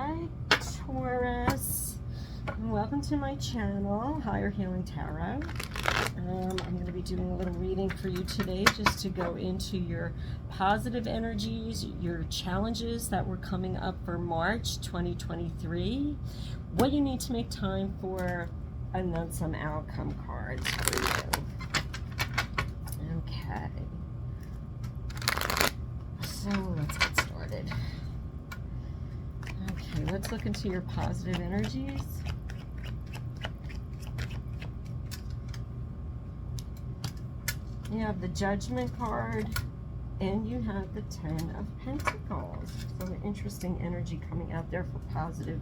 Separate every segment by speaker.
Speaker 1: Hi, Taurus. Welcome to my channel, Higher Healing Tarot. I'm going to be doing a little reading for you today just to go into your positive energies, your challenges that were coming up for March 2023, what you need to make time for, and then some outcome cards for you. Okay. So let's get started. Okay, let's look into your positive energies. You have the Judgment card, and you have the Ten of Pentacles. So an interesting energy coming out there for positive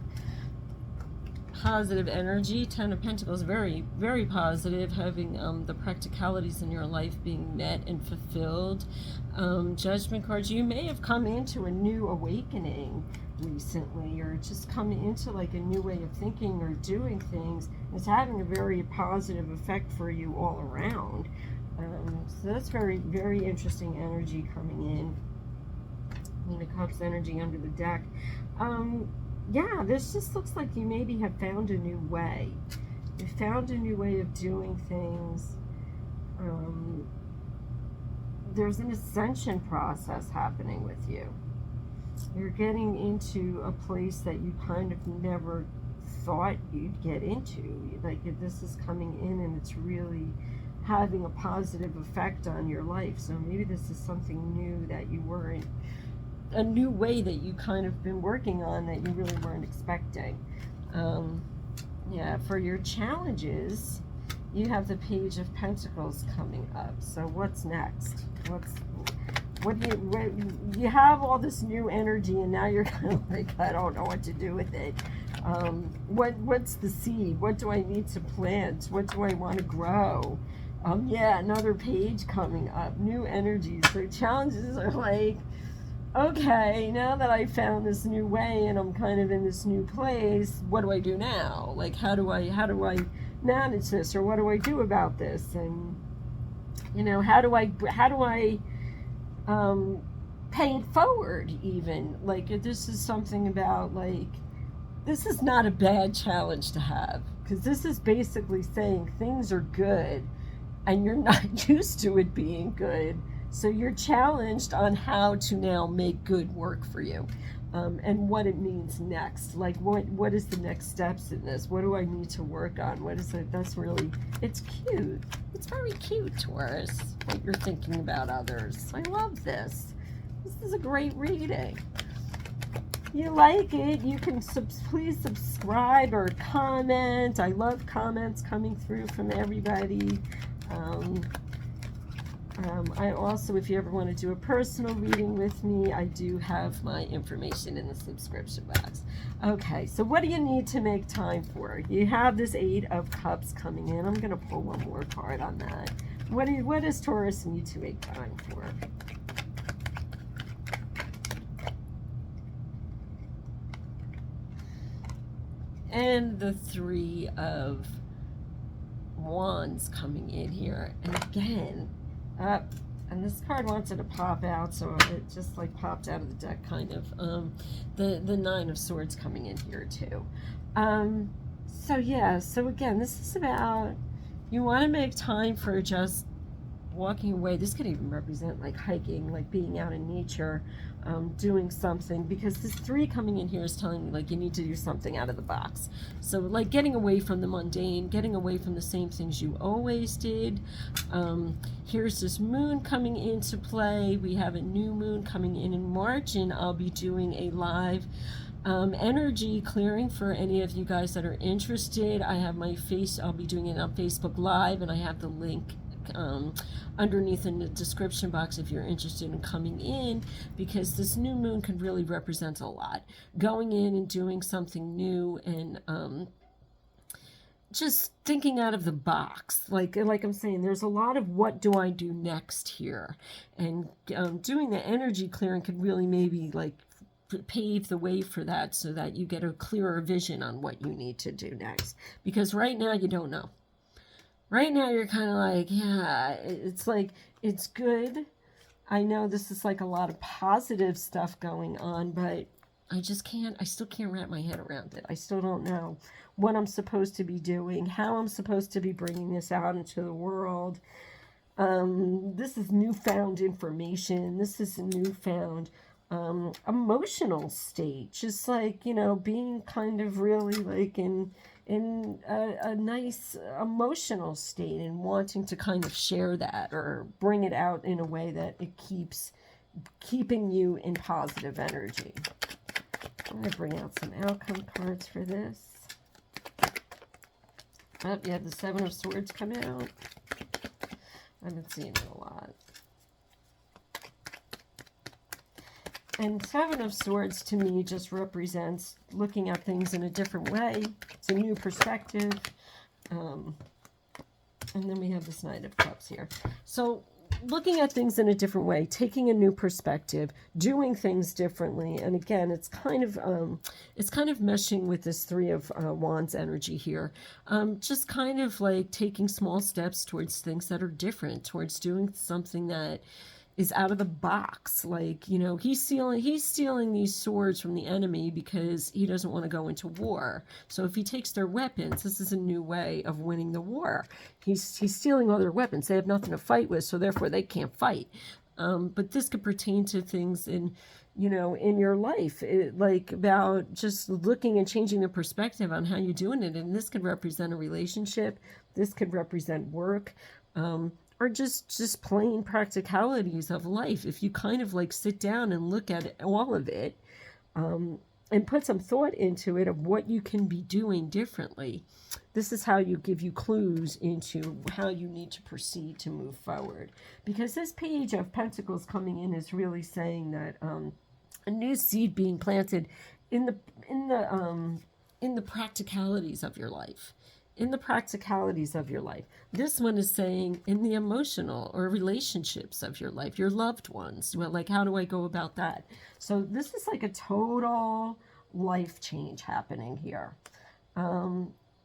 Speaker 1: energy. Ten of Pentacles, very, very positive, having the practicalities in your life being met and fulfilled. Judgment cards, you may have come into a new awakening recently, or just come into like a new way of thinking or doing things. It's having a very positive effect for you all around. So that's very, very interesting energy coming in. The Cups energy under the deck. Yeah, this just looks like you maybe have found a new way. You found a new way of doing things. There's an ascension process happening with you. You're getting into a place that you kind of never thought you'd get into. Like, this is coming in and it's really having a positive effect on your life. So maybe this is something new that you weren't, a new way that you kind of been working on that you really weren't expecting. Yeah, for your challenges, you have the Page of Pentacles coming up. So what's next? You have all this new energy, and now you're kind of like, I don't know what to do with it. What's the seed? What do I need to plant? What do I want to grow? Yeah, another page coming up, new energies. So challenges are like, okay, now that I found this new way and I'm kind of in this new place, what do I do now? Like, how do I manage this, or what do I do about this? And you know, how do I pay it forward? Even like, this is something about, like, this is not a bad challenge to have, because this is basically saying things are good and you're not used to it being good. So you're challenged on how to now make good work for you, and what it means next. Like, what is the next steps in this? What do I need to work on? What is it? That's really, it's cute. It's very cute, Taurus, what you're thinking about others. I love this. This is a great reading. You like it, you can please subscribe or comment. I love comments coming through from everybody. I also, if you ever want to do a personal reading with me, I do have my information in the subscription box. Okay, so what do you need to make time for? You have this Eight of Cups coming in. I'm going to pull one more card on that. What does Taurus need to make time for? And the Three of Wands coming in here. And again, and this card wanted to pop out, so it just like popped out of the deck, kind of. The Nine of Swords coming in here too. So yeah, so again, this is about, you want to make time for just walking away. This could even represent like hiking, like being out in nature, doing something, because this Three coming in here is telling me like you need to do something out of the box. So like getting away from the mundane, getting away from the same things you always did. Here's this moon coming into play. We have a new moon coming in March, and I'll be doing a live energy clearing for any of you guys that are interested. I have my I'll be doing it on Facebook Live, and I have the link underneath in the description box if you're interested in coming in, because this new moon can really represent a lot. Going in and doing something new, and just thinking out of the box. Like I'm saying, there's a lot of what do I do next here, and doing the energy clearing could really maybe like pave the way for that, so that you get a clearer vision on what you need to do next, because right now you don't know. Right now you're kind of like, yeah, it's like, it's good. I know this is like a lot of positive stuff going on, but I still can't wrap my head around it. I still don't know what I'm supposed to be doing, how I'm supposed to be bringing this out into the world. This is newfound information. This is a newfound emotional state. Just like, being kind of really like in a nice emotional state and wanting to kind of share that or bring it out in a way that it keeping you in positive energy. I'm going to bring out some outcome cards for this. Oh, you have the Seven of Swords come out. I've been seeing it a lot. And Seven of Swords to me just represents looking at things in a different way. It's a new perspective. And then we have this Knight of Cups here. So looking at things in a different way, taking a new perspective, doing things differently. And again, it's kind of meshing with this Three of Wands energy here. Just kind of like taking small steps towards things that are different, towards doing something that is out of the box. Like, he's stealing these swords from the enemy because he doesn't want to go into war. So if he takes their weapons, this is a new way of winning the war. He's stealing all their weapons. They have nothing to fight with, so therefore they can't fight. But this could pertain to things in your life, like about just looking and changing the perspective on how you're doing it. And this could represent a relationship. This could represent work. Or just plain practicalities of life. If you kind of like sit down and look at all of it and put some thought into it of what you can be doing differently, this is how you give you clues into how you need to proceed to move forward. Because this Page of Pentacles coming in is really saying that a new seed being planted in the practicalities of your life. In the practicalities of your life. This one is saying in the emotional or relationships of your life, your loved ones. Well, like, how do I go about that? So this is like a total life change happening here.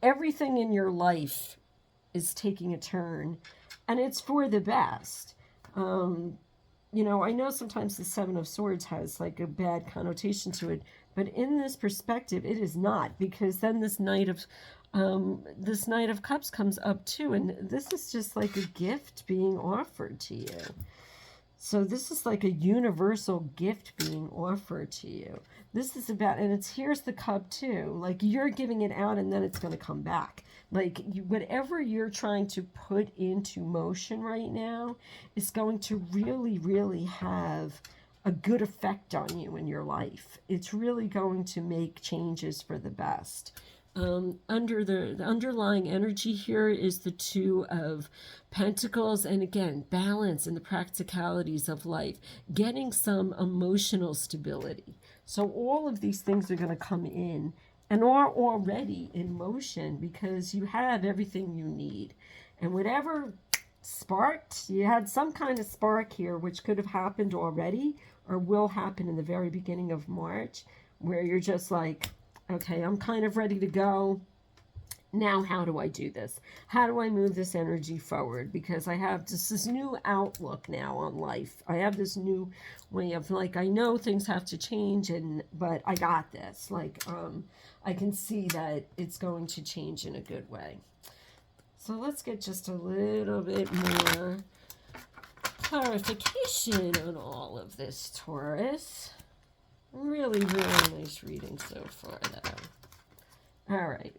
Speaker 1: Everything in your life is taking a turn, and it's for the best. I know sometimes the Seven of Swords has like a bad connotation to it, but in this perspective, it is not, because then this Knight of Cups comes up too, and this is just like a gift being offered to you. So this is like a universal gift being offered to you. This is about, and here's the cup too, like you're giving it out and then it's going to come back. Like whatever you're trying to put into motion right now is going to really, really have a good effect on you in your life. It's really going to make changes for the best. Under the underlying energy here is the Two of Pentacles, and again, balance in the practicalities of life, getting some emotional stability. So all of these things are going to come in and are already in motion because you have everything you need. And whatever sparked, you had some kind of spark here, which could have happened already or will happen in the very beginning of March, where you're just like, okay, I'm kind of ready to go. Now, how do I do this? How do I move this energy forward? Because I have this new outlook now on life. I have this new way of like, I know things have to change, but I got this. Like, I can see that it's going to change in a good way. So let's get just a little bit more clarification on all of this, Taurus. Really, really nice reading so far, though. All right.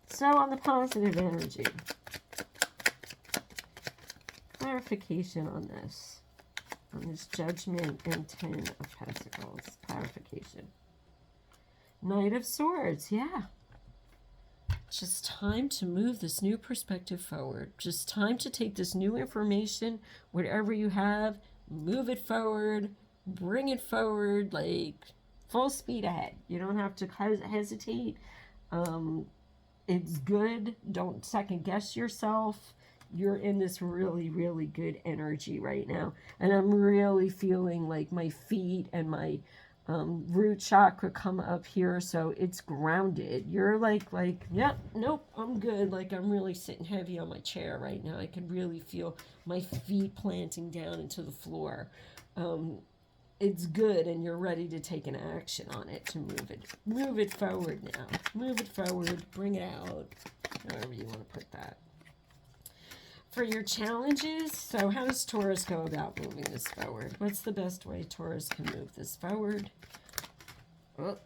Speaker 1: So on the positive energy, clarification on this Judgment and Ten of Pentacles. Clarification. Knight of Swords, yeah. Just time to move this new perspective forward. Just time to take this new information, whatever you have, move it forward, bring it forward, like full speed ahead. You don't have to hesitate. It's good. Don't second guess yourself. You're in this really, really good energy right now. And I'm really feeling like my feet and my root chakra come up here. So it's grounded. You're like, yep, nope, I'm good. Like I'm really sitting heavy on my chair right now. I can really feel my feet planting down into the floor. it's good and you're ready to take an action on it to move it forward now. Move it forward, bring it out, however you want to put that. For your challenges, so how does Taurus go about moving this forward? What's the best way Taurus can move this forward? Oh,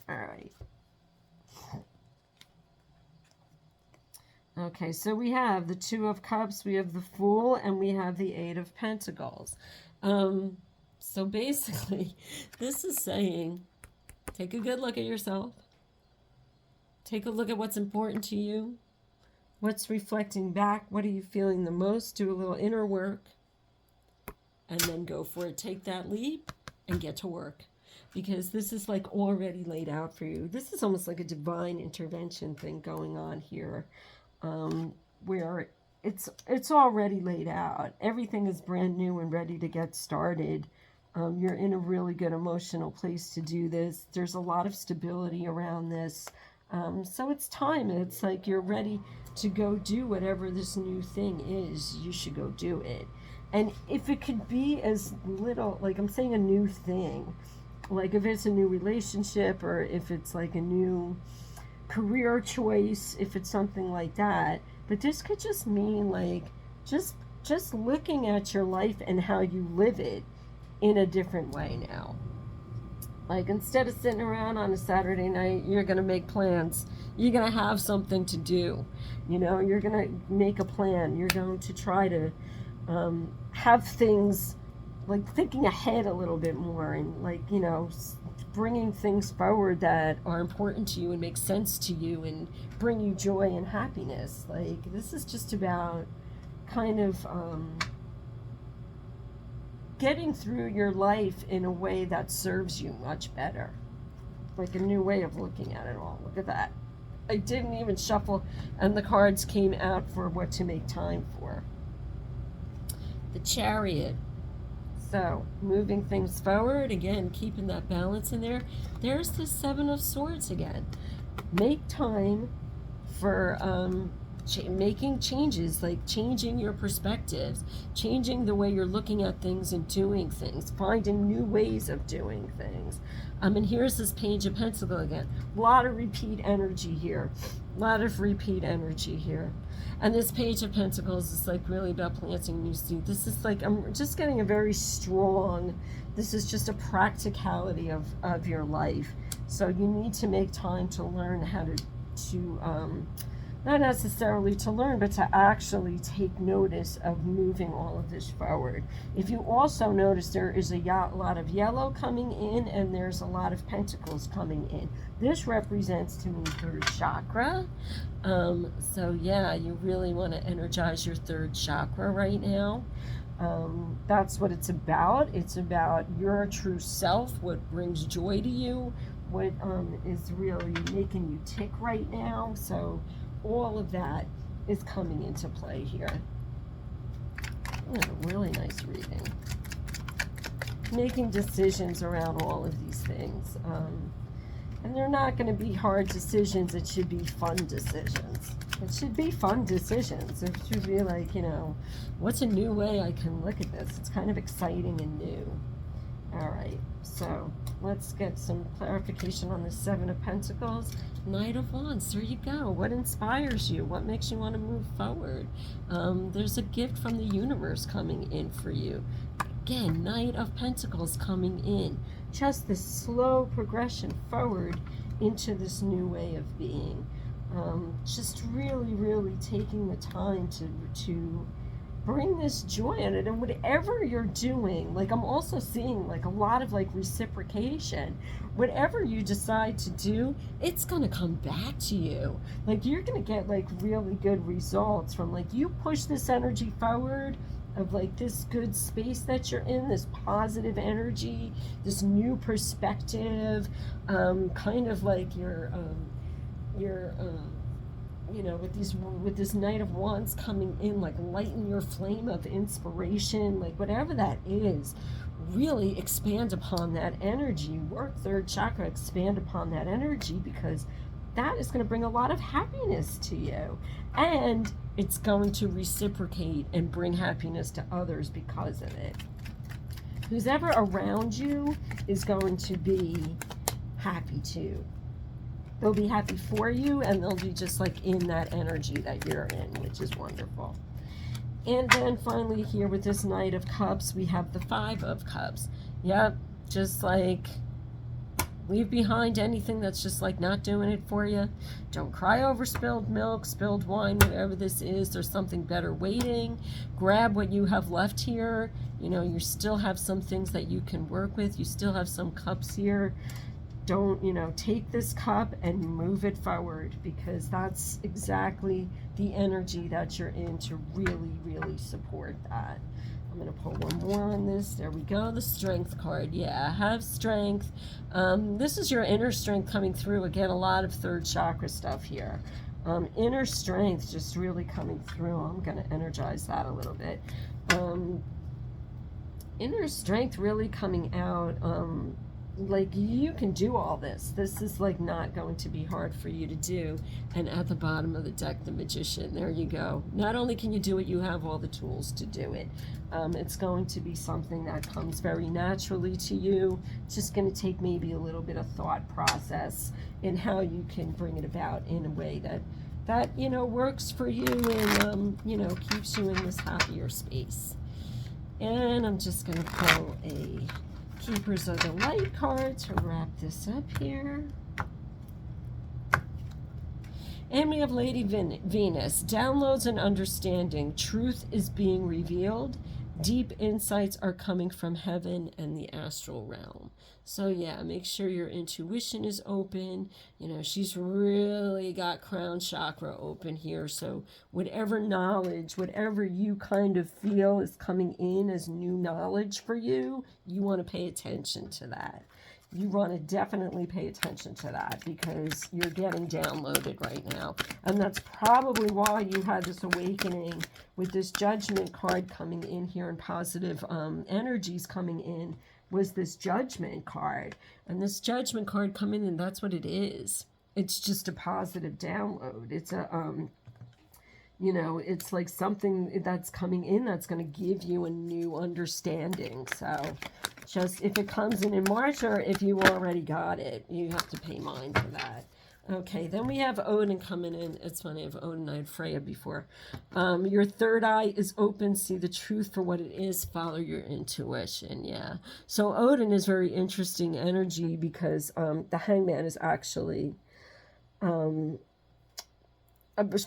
Speaker 1: all right. Okay, so we have the Two of Cups, we have the Fool, and we have the Eight of Pentacles. So basically, this is saying, take a good look at yourself. Take a look at what's important to you. What's reflecting back? What are you feeling the most? Do a little inner work. And then go for it. Take that leap and get to work. Because this is like already laid out for you. This is almost like a divine intervention thing going on here. Where it's already laid out. Everything is brand new and ready to get started. You're in a really good emotional place to do this. There's a lot of stability around this. So it's time. It's like you're ready to go do whatever this new thing is. You should go do it. And if it could be as little, like I'm saying, a new thing, like if it's a new relationship or if it's like a new career choice, if it's something like that. But this could just mean like just looking at your life and how you live it in a different way now. Like instead of sitting around on a Saturday night, you're going to make plans. You're going to have something to do. You know, you're going to make a plan. You're going to try to have things, like thinking ahead a little bit more and like, you know, bringing things forward that are important to you and make sense to you and bring you joy and happiness. Like this is just about kind of getting through your life in a way that serves you much better. Like a new way of looking at it all. Look at that. I didn't even shuffle and the cards came out for what to make time for. The Chariot. So, moving things forward, again, keeping that balance in there. There's the Seven of Swords again. Make time for making changes, like changing your perspectives, changing the way you're looking at things and doing things, finding new ways of doing things. And here's this Page of Pentacles again. A lot of repeat energy here. A lot of repeat energy here. And this Page of Pentacles is like really about planting new seed. This is like, I'm just getting a very strong, this is just a practicality of your life. So you need to make time to learn how to not necessarily to learn, but to actually take notice of moving all of this forward. If you also notice, there is a lot of yellow coming in and there's a lot of pentacles coming in. This represents to me third chakra. So yeah, you really want to energize your third chakra right now. That's what it's about. It's about your true self, what brings joy to you, what is really making you tick right now. So all of that is coming into play here. A really nice reading. Making decisions around all of these things. And they're not going to be hard decisions. It should be fun decisions. It should be fun decisions. It should be like, you know, what's a new way I can look at this? It's kind of exciting and new. All right, so let's get some clarification on the Seven of Pentacles. Knight of Wands, there you go. What inspires you? What makes you want to move forward? There's a gift from the universe coming in for you. Again, Knight of Pentacles coming in. Just this slow progression forward into this new way of being. Just really, really taking the time to bring this joy in it. And whatever you're doing, like I'm also seeing like a lot of like reciprocation. Whatever you decide to do, it's gonna come back to you. Like you're gonna get like really good results from like you push this energy forward of like this good space that you're in, this positive energy, this new perspective, kind of like your you know, with this Knight of Wands coming in, like lighten your flame of inspiration, like whatever that is, really expand upon that energy. Work third chakra, expand upon that energy, because that is going to bring a lot of happiness to you, and it's going to reciprocate and bring happiness to others because of it. who's ever around you is going to be happy too. They'll be happy for you, and they'll be just like in that energy that you're in, which is wonderful. And then finally here with this Knight of Cups, we have the Five of Cups. Yep, just like leave behind anything that's just like not doing it for you. Don't cry over spilled milk, spilled wine, whatever this is. There's something better waiting. Grab what you have left here. You know, you still have some things that you can work with. You still have some cups here. Don't, you know, take this cup and move it forward, because that's exactly the energy that you're in to really, really support that. I'm going to pull one more on this. There we go. The Strength card. Yeah, have strength. This is your inner strength coming through. Again, a lot of third chakra stuff here. Inner strength just really coming through. I'm going to energize that a little bit. Inner strength really coming out. Like, you can do all this. This is like not going to be hard for you to do. And at the bottom of the deck, the Magician. There you go. Not only can you do it, you have all the tools to do it. It's going to be something that comes very naturally to you. It's just going to take maybe a little bit of thought process in how you can bring it about in a way that you know, works for you and you know, keeps you in this happier space. And I'm just going to pull a Keepers of the Light card to wrap this up here. And we have Lady Venus. Downloads and understanding. Truth is being revealed. Deep insights are coming from heaven and the astral realm. So yeah, make sure your intuition is open. You know, she's really got crown chakra open here. So whatever knowledge, whatever you kind of feel is coming in as new knowledge for you, you want to pay attention to that. You want to definitely pay attention to that, because you're getting downloaded right now. And that's probably why you had this awakening with this Judgment card coming in here, and positive energies coming in, was this Judgment card. And this Judgment card coming in, that's what it is. It's just a positive download. It's a, you know, it's like something that's coming in that's going to give you a new understanding. So just if it comes in March, or if you already got it, you have to pay mind for that. Okay, then we have Odin coming in. It's funny, I have Odin, I had Freya before. Your third eye is open. See the truth for what it is. Follow your intuition. Yeah. So Odin is very interesting energy, because the Hangman is actually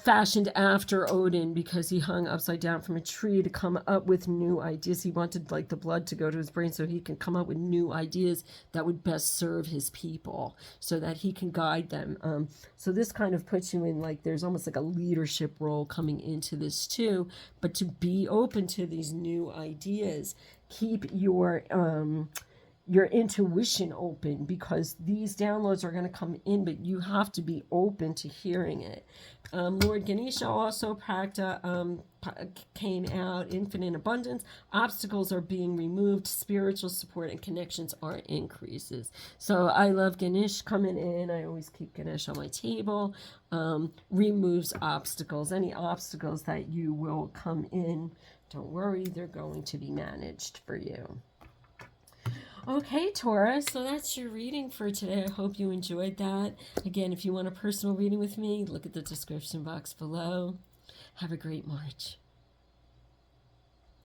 Speaker 1: fashioned after Odin, because he hung upside down from a tree to come up with new ideas. He wanted like the blood to go to his brain so he can come up with new ideas that would best serve his people, so that he can guide them. So this kind of puts you in, like, there's almost like a leadership role coming into this too, but to be open to these new ideas. Keep your intuition open, because these downloads are going to come in, but you have to be open to hearing it. Lord Ganesha also came out. Infinite abundance. Obstacles are being removed. Spiritual support and connections are increases. So I love Ganesh coming in. I always keep Ganesh on my table. Removes obstacles. Any obstacles that you will come in, don't worry, they're going to be managed for you. Okay, Taurus, so that's your reading for today. I hope you enjoyed that. Again, if you want a personal reading with me, look at the description box below. Have a great March.